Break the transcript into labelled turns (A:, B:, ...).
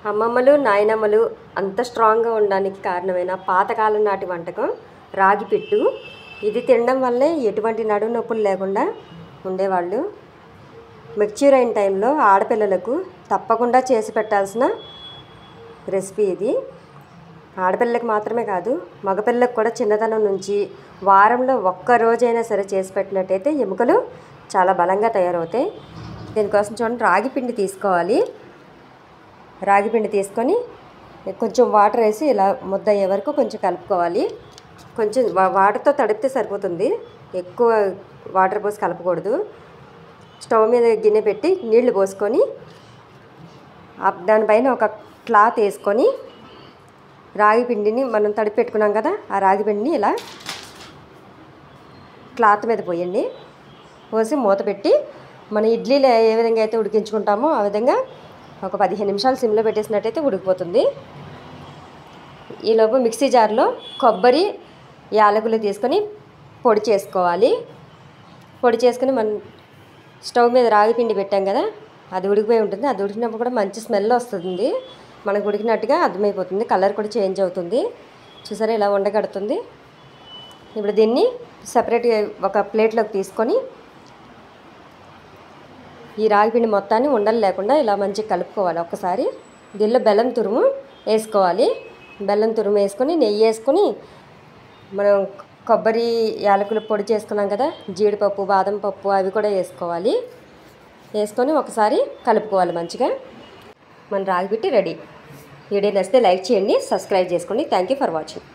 A: అమ్మమ్మలు నాయనమ్మలు అంత స్ట్రాంగ్గా ఉండడానికి కారణమైన పాతకాలం నాటి వంటకం రాగి పిట్టు. ఇది తినడం వల్లే ఎటువంటి నడుము నొప్పులు లేకుండా ఉండేవాళ్ళు. మెచ్యూర్ అయిన టైంలో ఆడపిల్లలకు తప్పకుండా చేసి పెట్టాల్సిన రెసిపీ ఇది. ఆడపిల్లలకు మాత్రమే కాదు, మగపిల్లలకు కూడా చిన్నతనం నుంచి వారంలో ఒక్క రోజైనా సరే చేసి పెట్టినట్టయితే ఎముకలు చాలా బలంగా తయారవుతాయి. దీనికోసం చూడండి, రాగి పిండి తీసుకోవాలి. రాగి పిండి తీసుకొని కొంచెం వాటర్ వేసి ఇలా ముద్ద అయ్యే వరకు కొంచెం కలుపుకోవాలి. కొంచెం వాటర్తో తడిపితే సరిపోతుంది, ఎక్కువ వాటర్ పోసి కలపకూడదు. స్టవ్ మీద గిన్నె పెట్టి నీళ్లు పోసుకొని దానిపైన ఒక క్లాత్ వేసుకొని రాగి పిండిని మనం తడిపి పెట్టుకున్నాం కదా, ఆ రాగి పిండిని ఇలా క్లాత్ మీద పోయండి. పోసి మూత పెట్టి మన ఇడ్లీలో ఏ విధంగా అయితే ఉడికించుకుంటామో ఆ విధంగా ఒక 15 నిమిషాలు సిమ్లో పెట్టేసినట్టయితే ఉడికిపోతుంది. ఈలోపు మిక్సీ జార్లో కొబ్బరి యాలకులు తీసుకొని పొడి చేసుకోవాలి. పొడి చేసుకుని మనం స్టవ్ మీద రాగి పిండి పెట్టాం కదా, అది ఉడికిపోయి ఉంటుంది. అది ఉడికినప్పుడు కూడా మంచి స్మెల్ వస్తుంది, మనకు ఉడికినట్టుగా అర్థమైపోతుంది. కలర్ కూడా చేంజ్ అవుతుంది. చూసారా, ఇలా ఉండగడుతుంది. ఇప్పుడు దీన్ని సపరేట్గా ఒక ప్లేట్లోకి తీసుకొని ఈ రాగిపిండి మొత్తాన్ని ఉండలు లేకుండా ఇలా మంచిగా కలుపుకోవాలి. ఒక్కసారి దీనిలో బెల్లం తురుము వేసుకోవాలి. బెల్లం తురుము వేసుకొని నెయ్యి వేసుకొని మనం కొబ్బరి యాలకులు పొడి చేసుకున్నాం కదా, జీడిపప్పు బాదం పప్పు అవి కూడా వేసుకోవాలి. వేసుకొని ఒకసారి కలుపుకోవాలి మంచిగా. మన రాగిపిట్టి రెడీ. వీడియో నచ్చితే లైక్ చేయండి, సబ్స్క్రైబ్ చేసుకోండి. Thank you for watching.